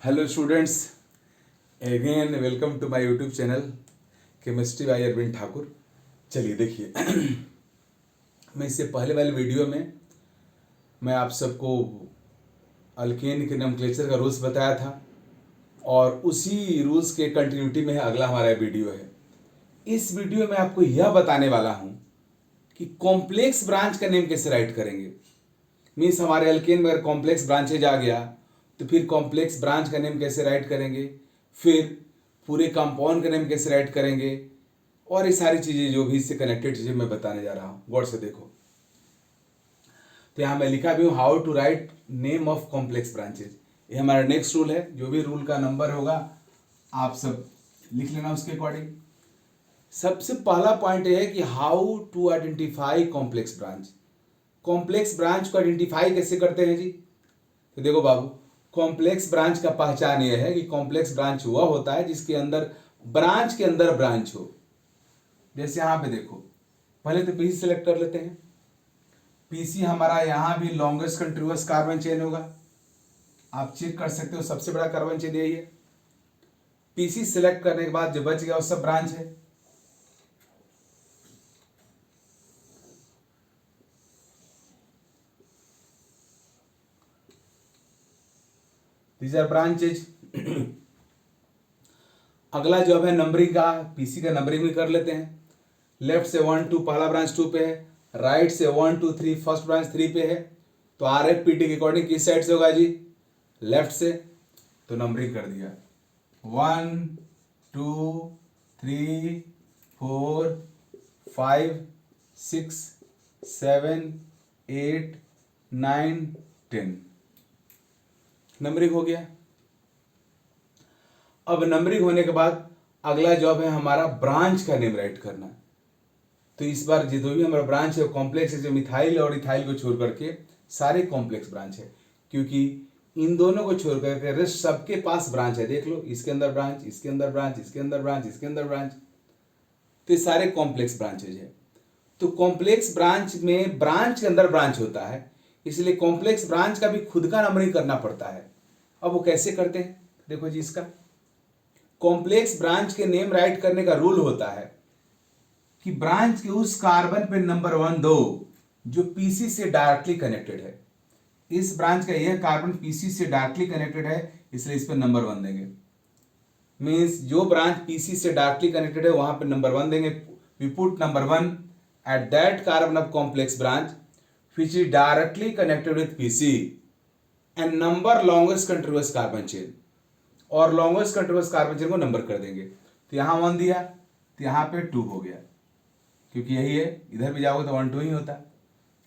Hello students, again welcome to my YouTube channel chemistry by Arvind Thakur. चलिए देखिए, मैं इससे पहले वाले वीडियो में मैं आप सबको अल्केन के नोमेनक्लेचर का रूल्स बताया था और उसी रूल्स के कंटिन्यूटी में अगला हमारा वीडियो है। इस वीडियो में आपको यह बताने वाला हूँ कि कॉम्प्लेक्स ब्रांच का नेम कैसे राइट करेंगे। मीन्स हमारे अल्केन में अगर कॉम्प्लेक्स ब्रांचेज आ गया तो फिर कॉम्प्लेक्स ब्रांच का नेम कैसे राइट करेंगे, फिर पूरे कंपाउंड का नेम कैसे राइट करेंगे, और ये सारी चीज़ें जो भी इससे कनेक्टेड चीज़ें मैं बताने जा रहा हूँ। गौर से देखो, तो यहाँ मैं लिखा भी हूँ how to write name of complex branches. ये हमारा नेक्स्ट रूल है। जो भी रूल का नंबर होगा आप सब लिख लेना उसके अकॉर्डिंग। सबसे पहला पॉइंट ये है कि how to identify complex branch. Complex branch को आइडेंटिफाई कैसे करते हैं जी? तो देखो बाबू, कॉम्प्लेक्स ब्रांच का पहचान यह है कि कॉम्प्लेक्स ब्रांच वह होता है जिसके अंदर ब्रांच के अंदर ब्रांच हो। जैसे यहां पे देखो, पहले तो पीसी सेलेक्ट कर लेते हैं। पीसी हमारा यहां भी लॉन्गेस्ट कंटिन्यूअस कार्बन चेन होगा। आप चेक कर सकते हो, सबसे बड़ा कार्बन चेन यही है। पीसी सेलेक्ट करने के बाद जो बच गया वो सब ब्रांच है। These are branches. अगला जॉब है नंबरिंग का। पीसी का नंबरिंग भी कर लेते हैं। लेफ्ट से 1 2 पहला ब्रांच 2 पे है, राइट से 1 2 3 फर्स्ट ब्रांच 3 पे है। तो आर एफ पी टी के अकॉर्डिंग किस साइड से होगा जी? लेफ्ट से। तो नंबरिंग कर दिया 1 2 3 4 5 6 7 8 9 10। नंबरिंग हो गया। अब नंबरिंग होने के बाद अगला जॉब है हमारा ब्रांच का नेम राइट करना। तो इस बार जो भी हमारा ब्रांच है वो कॉम्प्लेक्स है, जो मिथाइल और इथाइल को छोड़ करके सारे कॉम्प्लेक्स ब्रांच है, क्योंकि इन दोनों को छोड़ करके रेस्ट सबके पास ब्रांच है। देख लो, इसके अंदर ब्रांच, इसके अंदर ब्रांच, इसके अंदर ब्रांच, इसके अंदर ब्रांच। तो ये सारे कॉम्प्लेक्स ब्रांचेज है। तो कॉम्प्लेक्स ब्रांच में ब्रांच के अंदर ब्रांच होता है, इसलिए कॉम्प्लेक्स ब्रांच का भी खुद का नंबरिंग करना पड़ता है। अब वो कैसे करते हैं देखो जी। इसका कॉम्प्लेक्स ब्रांच के नेम राइट करने का रूल होता है कि ब्रांच के उस कार्बन पे नंबर 1 दो जो पीसी से डायरेक्टली कनेक्टेड है। इस ब्रांच का यह कार्बन पीसी से डायरेक्टली कनेक्टेड है, इसलिए इस पर नंबर 1 देंगे। मीन्स जो ब्रांच पीसी से डायरेक्टली कनेक्टेड है वहां पे नंबर 1 देंगे। We put number 1 at that carbon of complex branch which is directly connected with PC and number longest continuous carbon chain, और लॉन्गेस्ट कंटिन्यूअस कार्बन चेन को number कर देंगे। तो यहां 1 दिया तो यहां पे 2 हो गया, क्योंकि यही है। इधर भी जाओगे तो 1 2 ही होता।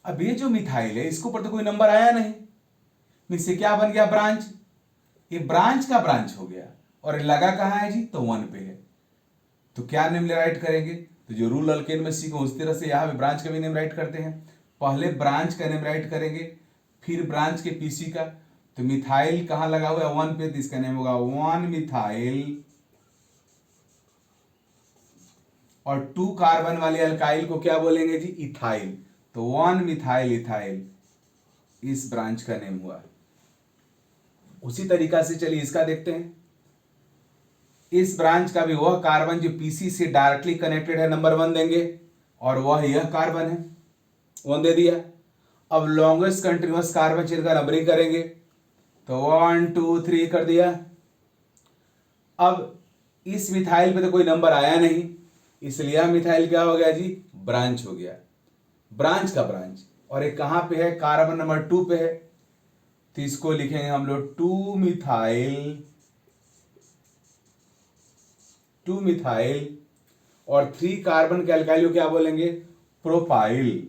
अब ये जो मिथाइल है इसके ऊपर तो कोई नंबर आया नहीं, इससे क्या बन गया? ब्रांच। ये ब्रांच का ब्रांच हो गया, और ये लगा कहां है जी? तो 1 पे है। तो क्या नेम राइट करेंगे? तो जो रूल अल्केन में सीखो उस तरह से यहां पे ब्रांच का भी नेम राइट करते हैं। पहले ब्रांच का नेम राइट करेंगे, फिर ब्रांच के पीसी का। तो मिथाइल कहां लगा हुआ है? 1 पे, तो इसका नेम होगा 1 मिथाइल। और 2 कार्बन वाले अल्काइल को क्या बोलेंगे जी? इथाइल। तो 1 मिथाइल इथाइल इस ब्रांच का नेम हुआ। उसी तरीका से चलिए इसका देखते हैं। इस ब्रांच का भी वह कार्बन जो पीसी से डायरेक्टली कनेक्टेड है नंबर 1 देंगे, और वह यह कार्बन है, 1 दे दिया। अब लॉन्गेस्ट कंटिन्यूअस कार्बन चेन का नंबरिंग करेंगे, तो 1 2 3 कर दिया। अब इस मिथाइल पे तो कोई नंबर आया नहीं, इसलिए यह मिथाइल क्या हो गया जी? ब्रांच हो गया, ब्रांच का ब्रांच। और एक कहां पे है? कार्बन नंबर 2 पे है, तो इसको लिखेंगे हम लोग 2 मिथाइल, 2 मिथाइल। और 3 कार्बन के अल्काइल को क्या बोलेंगे? प्रोपाइल।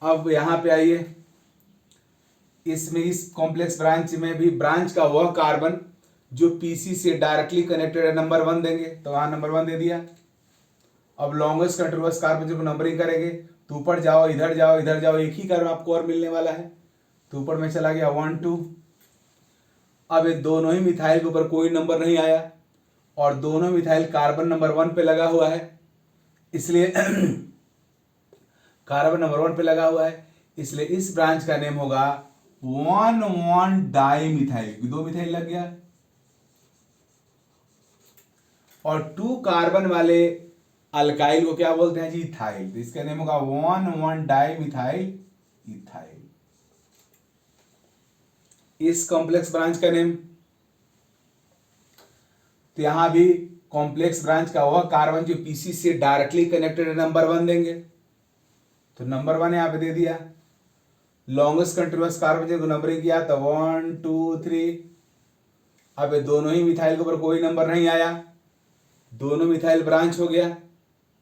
अब यहां पे आइए, इसमें इस कॉम्प्लेक्स ब्रांच में भी ब्रांच का वह कार्बन जो पीसी से डायरेक्टली कनेक्टेड है नंबर 1 देंगे, तो वहां नंबर 1 दे दिया। अब लॉन्गेस्ट कंटिन्यूअस कार्बन जो नंबरिंग करेंगे, तो ऊपर जाओ, इधर जाओ, इधर जाओ, एक ही कार्बन आपको और मिलने वाला है। तो ऊपर में चला गया 1 2। अब ये दोनों ही मिथाइल के ऊपर कोई नंबर नहीं आया, और दोनों मिथाइल कार्बन नंबर 1 पे लगा हुआ है, इसलिए कार्बन नंबर 1 पे लगा हुआ है, इसलिए इस ब्रांच का नेम होगा 1,1 डाई मिथाइल, 2 मिथाइल लग गया। और 2 कार्बन वाले अल्काइल को क्या बोलते हैं जी? इथाइल। तो इसका नेम होगा 1,1 डाई मिथाइल इथाइल। इस कॉम्प्लेक्स ब्रांच का नेम, तो यहां भी कॉम्प्लेक्स ब्रांच का वह कार्बन जो पीसी से डायरेक्टली कनेक्टेड है, नंबर 1 देंगे। तो नंबर 1 यहां पे दे दिया। लॉन्गेस्ट कंटिन्यूअस कार्बन जो नंबरिंग किया तो 1 2 3। अब ये दोनों ही मिथाइल के ऊपर कोई नंबर नहीं आया, दोनों मिथाइल ब्रांच हो गया।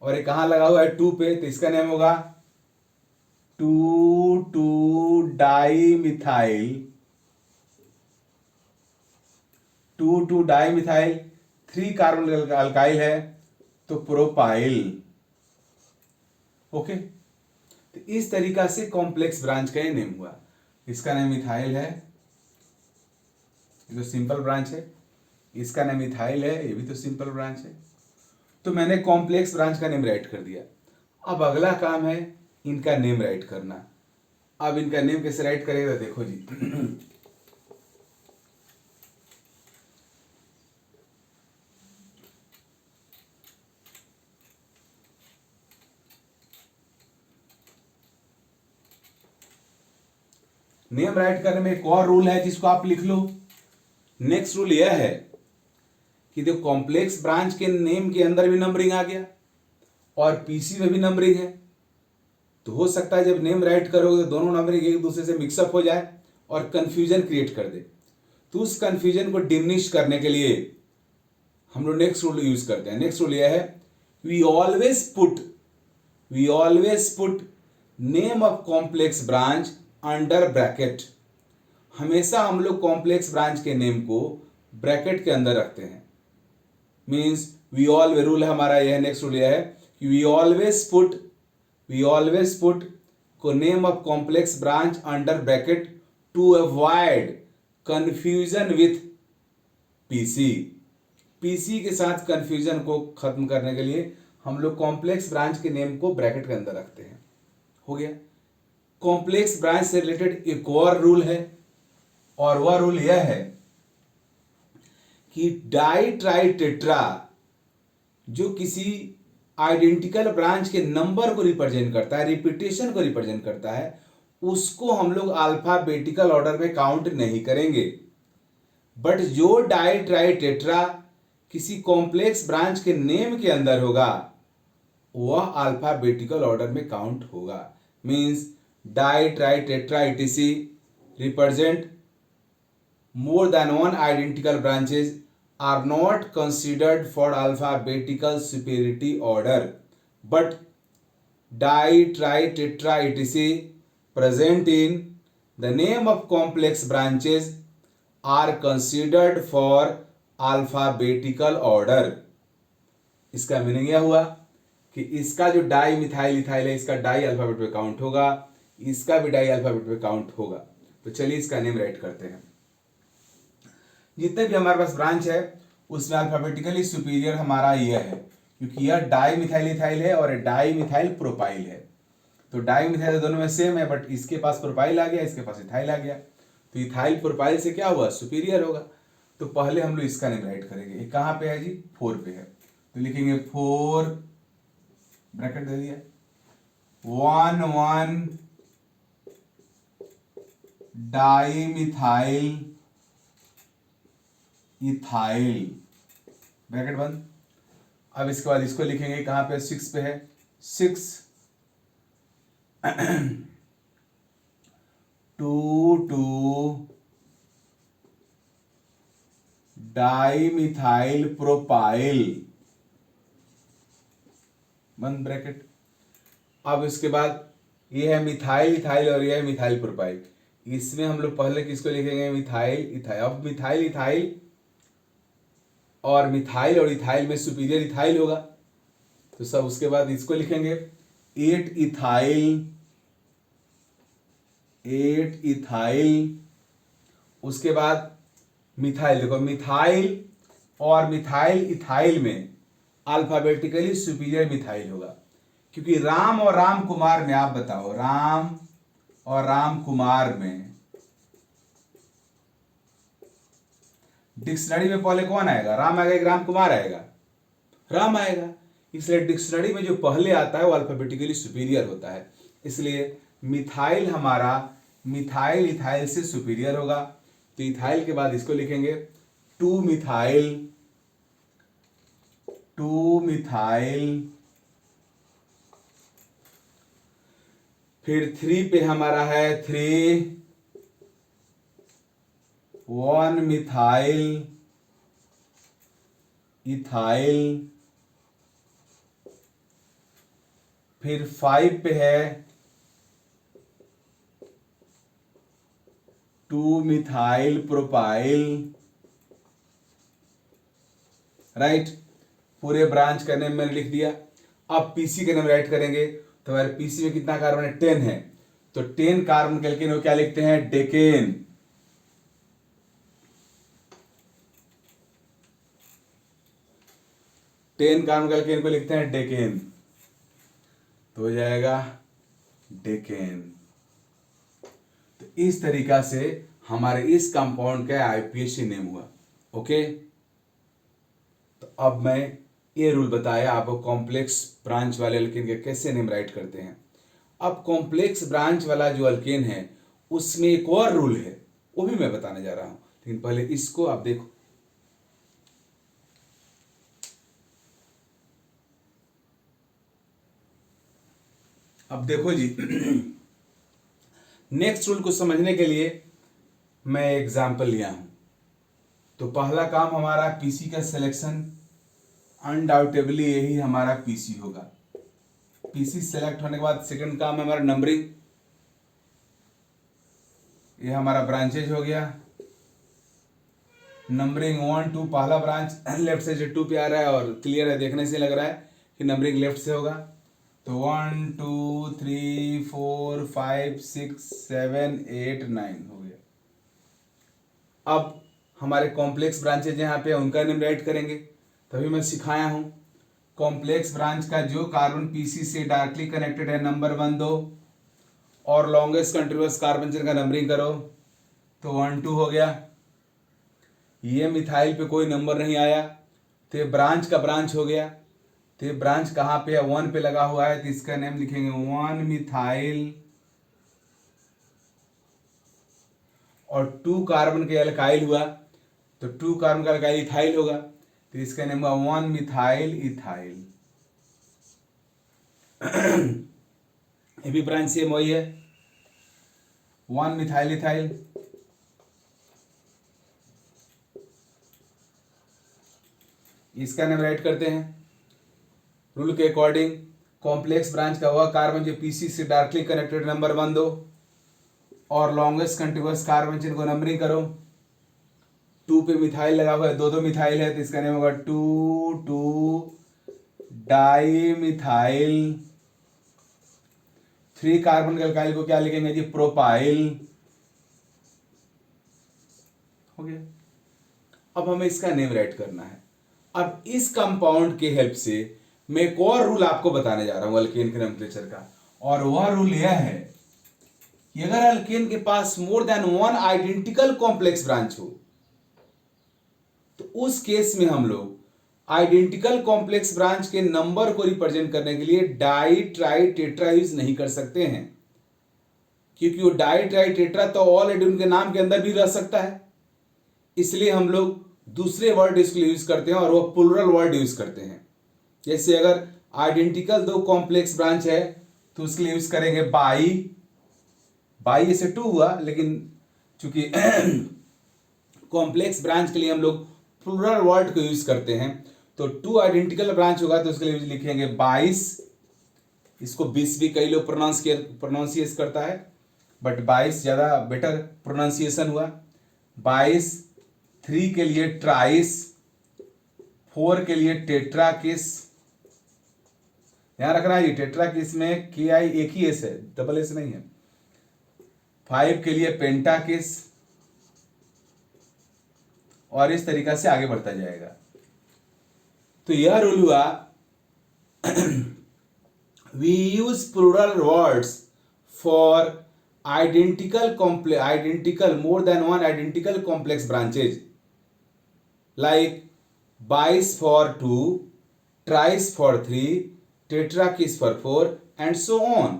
और ये कहां लगा हुआ है? 2 पे, तो इसका नेम होगा 2,2 di methyl, 2,2 di methyl. 3 carbon alkyl है तो प्रोपाइल। ओके, तो इस तरीका से कॉम्प्लेक्स ब्रांच का ये नेम हुआ। इसका नेम मिथाइल है, ये तो सिंपल ब्रांच है। इसका नेम मिथाइल है, ये भी तो सिंपल ब्रांच है। तो मैंने कॉम्प्लेक्स ब्रांच का नेम राइट कर दिया। अब अगला काम है इनका नेम राइट करना। अब इनका नेम कैसे राइट करेगा? देखो जी नेम राइट करने में एक और रूल है जिसको आप लिख लो। नेक्स्ट रूल यह है कि देखो कॉम्प्लेक्स ब्रांच के नेम के अंदर भी नंबरिंग आ गया और पीसी में भी नंबरिंग है। तो हो सकता है जब नेम राइट करोगे तो दोनों नंबरिंग एक दूसरे से मिक्सअप हो जाए और कंफ्यूजन क्रिएट कर दे। तो उस कंफ्यूजन को डिमिनिश करने के लिए हम लोग नेक्स्ट रूल यूज करते हैं। नेक्स्ट रूल यह है, we always put name of complex branch under bracket. हमेशा हम लोग कॉम्प्लेक्स ब्रांच के नेम को ब्रैकेट के अंदर रखते हैं। मीन्स वी ऑलवेज, रूल है हमारा यह, नेक्स्ट रूल यह है कि वी ऑलवेज पुट को name of complex branch under bracket to avoid confusion with PC. PC के साथ कंफ्यूजन को खत्म करने के लिए हम लोग कॉम्प्लेक्स ब्रांच के नेम को ब्रैकेट के अंदर रखते हैं। हो गया। कॉम्प्लेक्स ब्रांच से रिलेटेड एक और रूल है और वह रूल यह है कि डाई ट्राई टेट्रा जो किसी आइडेंटिकल ब्रांच के नंबर को रिप्रेजेंट करता है, रिपीटेशन को रिप्रेजेंट करता है, उसको हम लोग अल्फाबेटिकल ऑर्डर में काउंट नहीं करेंगे। बट जो डाई ट्राई टेट्रा किसी कॉम्प्लेक्स ब्रांच के नेम के अंदर होगा वह अल्फाबेटिकल ऑर्डर में काउंट होगा। Means di tri tetra etc represent more than one identical branches are not considered for alphabetical superiority order, but di tri tetra etc present in the name of complex branches are considered for alphabetical order। इसका meaning यह हुआ कि इसका जो di methyl ethyl है इसका die alphabet में count होगा, इसका भी डाई अल्फाबेट में काउंट होगा। तो चलिए इसका नेम राइट करते हैं। जितने भी हमारे पास ब्रांच है उसमें अल्फाबेटिकली सुपीरियर हमारा यह है, क्योंकि यह डाई मिथाइल इथाइल है और डाई मिथाइल प्रोपाइल है। तो डाई मिथाइल दोनों में सेम है, बट इसके पास प्रोपाइल आ गया, इसके पास इथाइल आ गया। तो इथाइल प्रोपाइल से क्या हुआ? सुपीरियर होगा। तो पहले हम लोग इसका नेम राइट करेंगे। ये कहाँ पे है जी? 4 पे है। तो लिखेंगे 4 ब्रैकेट दे दिया 1,1 डाई मिथाइल इथाइल, ब्रैकेट बंद। अब इसके बाद इसको लिखेंगे कहां पे? 6 पे है। 6 2,2 डाई मिथाइल प्रोपाइल, बंद ब्रैकेट। अब इसके बाद ये है मिथाइल इथाइल और ये है मिथाइल प्रोपाइल। इसमें हम लोग पहले किसको लिखेंगे? Methyl ethyl. अब मिथाइल इथाइल और इथाइल में सुपीरियर इथाइल होगा, तो सब उसके बाद इसको लिखेंगे 8 इथाइल। उसके बाद मिथाइल, देखो मिथाइल और मिथाइल इथाइल में अल्फाबेटिकली सुपीरियर मिथाइल होगा, क्योंकि राम और राम कुमार में आप बताओ, राम और राम कुमार में। डिक्शनरी में पहले कौन आएगा, राम आएगा कि राम कुमार आएगा? राम आएगा। इसलिए डिक्शनरी में जो पहले आता है वो अल्फाबेटिकली सुपीरियर होता है। इसलिए मिथाइल हमारा मिथाइल इथाइल से सुपीरियर होगा। तो इथाइल के बाद इसको लिखेंगे 2 मिथाइल, 2 मिथाइल। फिर 3 पे हमारा है 3 1 मिथाइल इथाइल। फिर 5 पे है 2 मिथाइल प्रोपाइल। राइट, पूरे ब्रांच का नेम मैंने लिख दिया। अब पीसी का नेम राइट करेंगे तो हमारे पीसी में कितना कार्बन है, 10 है। तो 10 कार्बन के एल्केन को क्या लिखते हैं, डेकेन। टेन कार्बन के एल्केन को लिखते हैं डेकेन, तो हो जाएगा डेकेन। तो इस तरीका से हमारे इस कंपाउंड का आईपीएसी नेम हुआ। ओके, तो अब मैं ये रूल बताया आपको कॉम्प्लेक्स ब्रांच वाले अल्केन के कैसे नेम राइट करते हैं। अब कॉम्प्लेक्स ब्रांच वाला जो अल्केन है उसमें एक और रूल है, वो भी मैं बताने जा रहा हूं, लेकिन पहले इसको आप देखो। अब देखो जी, नेक्स्ट रूल को समझने के लिए मैं एग्जाम्पल लिया हूं। तो पहला काम हमारा पीसी का सिलेक्शन, अनडाउटेबली यही हमारा पीसी होगा। पीसी सेलेक्ट होने के बाद सेकंड काम है हमारा नंबरिंग। ये हमारा ब्रांचेज हो गया, नंबरिंग 1 2, पहला ब्रांच लेफ्ट से जो 2 पे आ रहा है और क्लियर है, देखने से लग रहा है कि नंबरिंग लेफ्ट से होगा। तो 1 2 3 4 5 6 7 8 9 हो गया। अब हमारे कॉम्प्लेक्स ब्रांचेज यहाँ पे उनका नेम राइट करेंगे, तभी मैं सिखाया हूँ। कॉम्प्लेक्स ब्रांच का जो कार्बन पीसी से डायरेक्टली कनेक्टेड है नंबर 1 2, और लॉन्गेस्ट कंटिन्यूअस कार्बन चेन का नंबरिंग करो तो 1 2 हो गया। ये मिथाइल पे कोई नंबर नहीं आया तो ये ब्रांच का ब्रांच हो गया। तो ये ब्रांच कहाँ पे है, 1 पे लगा हुआ है, तो इसका नेम लिखेंगे 1 मिथाइल। और 2 कार्बन के अल्काइल हुआ तो 2 कार्बन का अल्काइल इथाइल होगा, तो इसका नेम हुआ 1 मिथाइल इथाइल। ये भी ब्रांच सेम वही है, 1 मिथाइल इथाइल। इसका नेम राइट करते हैं रूल के अकॉर्डिंग। कॉम्प्लेक्स ब्रांच का हुआ कार्बन जो पीसी से डायरेक्टली कनेक्टेड नंबर 1 2, और लॉन्गेस्ट कंटिन्यूअस कार्बन चेन को नंबरिंग करो। 2 पे मिथाइल लगा हुआ है, 2 2 मिथाइल है, तो इसका नेम होगा 2 2 डाई मिथाइल। 3 कार्बन के अल्काइल को क्या लिखेंगे जी, प्रोपाइल। हो गया। अब हमें इसका नेम राइट करना है। अब इस कंपाउंड के हेल्प से मैं एक और रूल आपको बताने जा रहा हूं अल्केन के नोमेनक्लेचर का, और वह रूल यह है कि अगर अल्केन के पास more than 1 identical complex branch हो तो उस केस में हम लोग आइडेंटिकल कॉम्प्लेक्स ब्रांच के नंबर को रिप्रेजेंट करने के लिए डाई ट्राई टेट्रा यूज नहीं कर सकते हैं, क्योंकि वो डाई ट्राई टेट्रा तो ऑलरेडी उनके नाम के अंदर भी रह सकता है। इसलिए हम लोग दूसरे वर्ड इसके लिए यूज करते हैं और वो प्लुरल वर्ड यूज करते हैं। जैसे अगर आइडेंटिकल 2 कॉम्प्लेक्स ब्रांच है तो उसके लिए यूज करेंगे बाई। बाई से 2 हुआ, लेकिन चूंकि कॉम्प्लेक्स ब्रांच के लिए हम लोग प्लुरल वर्ड को यूज करते हैं, तो 2 आइडेंटिकल ब्रांच होगा तो उसके लिए लिखेंगे 22। इसको 20 भी कई लोग प्रोनाउंसिएट करता है, बट 22 ज्यादा बेटर प्रोनाउंसिएशन हुआ। 22, 3 के लिए ट्राइस, 4 के लिए टेट्राकिस। ध्यान रखना है टेट्राकिस में के आई एक ही एस है, डबल एस नहीं है। 5 के लिए पेंटाकिस, और इस तरीका से आगे बढ़ता जाएगा। तो यह रूल हुआ we use plural words for identical more than one identical complex branches like bice for 2, trice for 3, tetrachys for 4 and so on।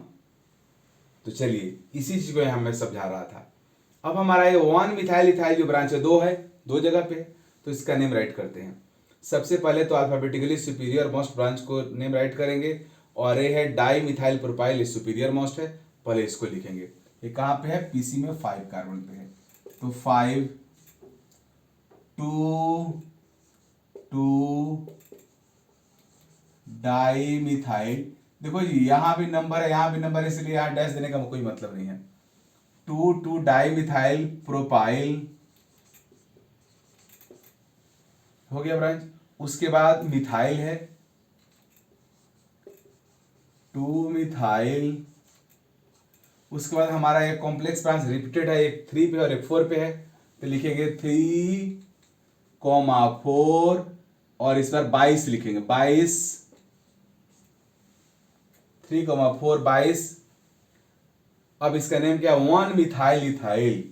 तो चलिए इसी चीज को यहां मैं समझा रहा था। अब हमारा ये 1 मिथाइल इथाइल जो ब्रांच है दो है, दो जगह पे, तो इसका नेम राइट करते हैं। सबसे पहले तो अल्फाबेटिकली सुपीरियर मोस्ट ब्रांच को नेम राइट करेंगे, और ये है डाई मिथाइल प्रोपाइल, ये सुपीरियर मोस्ट है, पहले इसको लिखेंगे। ये कहाँ पे है? पीसी में 5 कार्बन पे है, तो 5 2 डाई मिथाइल। देखो जी यहां भी नंबर है, यहां भी नंबर है, इसलिए यहां डैश देने का कोई मतलब नहीं है। 2 डाई मिथाइल प्रोपाइल हो गया ब्रांच। उसके बाद मिथाइल है 2 मिथाइल। उसके बाद हमारा एक कॉम्प्लेक्स ब्रांच रिपीटेड है, एक 3 पे और एक 4 पे है, तो लिखेंगे 3,4 और इस पर 22 लिखेंगे, 22 3,4 22। अब इसका नेम क्या? 1 मिथाइल इथाइल,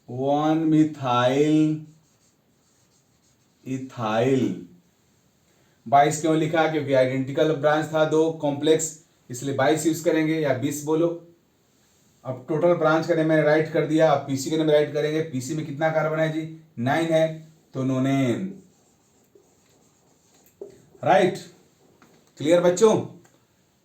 1 मिथाइल इथाइल। 22 क्यों लिखा? क्योंकि आइडेंटिकल ब्रांच था दो कॉम्प्लेक्स, इसलिए 22 यूज करेंगे, या 20 बोलो। अब टोटल ब्रांच का नेम मैंने राइट कर दिया, अब पीसी का नेम राइट करेंगे। पीसी में कितना कार्बन है जी? 9 है, तो नोनेन। राइट, क्लियर बच्चों?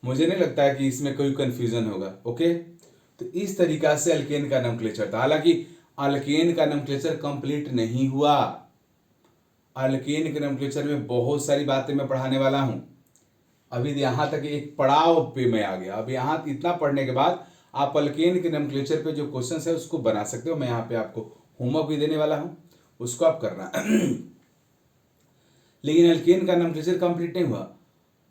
मुझे नहीं लगता है कि इसमें कोई कंफ्यूजन होगा। ओके, तो इस तरीका से अल्केन का नोमेनक्लेचर था। हालांकि अल्केन का नोमेनक्लेचर कंप्लीट नहीं हुआ। अल्केन के नोमेनक्लेचर में बहुत सारी बातें मैं पढ़ाने वाला हूं। अभी यहां तक एक पड़ाव पे मैं आ गया। अब यहां इतना पढ़ने के बाद आप अल्केन के नोमेनक्लेचर पे जो क्वेश्चन है उसको बना सकते हो। मैं यहाँ पे आपको होमवर्क भी देने वाला हूं, उसको आप करना। लेकिन अल्केन का नोमेनक्लेचर कंप्लीट नहीं हुआ।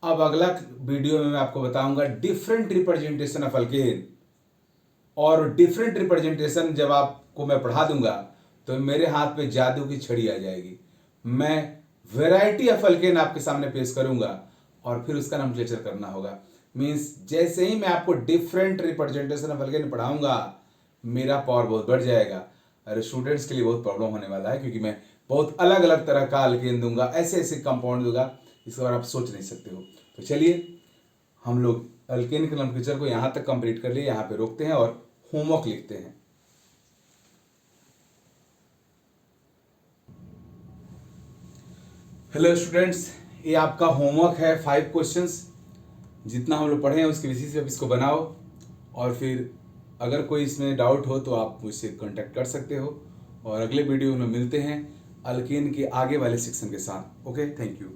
अब अगला वीडियो में मैं आपको बताऊंगा डिफरेंट रिप्रेजेंटेशन ऑफ अल्केन, और डिफरेंट रिप्रेजेंटेशन जब आपको मैं पढ़ा दूंगा तो मेरे हाथ पे जादू की छड़ी आ जाएगी। मैं वैरायटी ऑफ अल्केन आपके सामने पेश करूंगा और फिर उसका नोमेनक्लेचर करना होगा। मींस जैसे ही मैं आपको डिफरेंट रिप्रेजेंटेशन ऑफ अल्केन पढ़ाऊंगा मेरा पावर बहुत बढ़ जाएगा। अरे स्टूडेंट्स के लिए बहुत प्रॉब्लम होने वाला है, क्योंकि मैं बहुत अलग अलग तरह का अल्केन दूंगा, ऐसे ऐसे कंपाउंड दूंगा, इसके बारे में आप सोच नहीं सकते हो। तो चलिए हम लोग अल्केन के नोमेनक्लेचर को यहां तक कंप्लीट कर लिए, यहां पे रोकते हैं और होमवर्क लिखते हैं। हेलो स्टूडेंट्स, ये आपका होमवर्क है 5 क्वेश्चंस। जितना हम लोग पढ़े हैं उसके बेसिस पे इसको बनाओ, और फिर अगर कोई इसमें डाउट हो तो आप मुझसे कांटेक्ट कर सकते हो। और अगले वीडियो में मिलते हैं अल्केन के आगे वाले सेक्शन के साथ। Okay, thank you.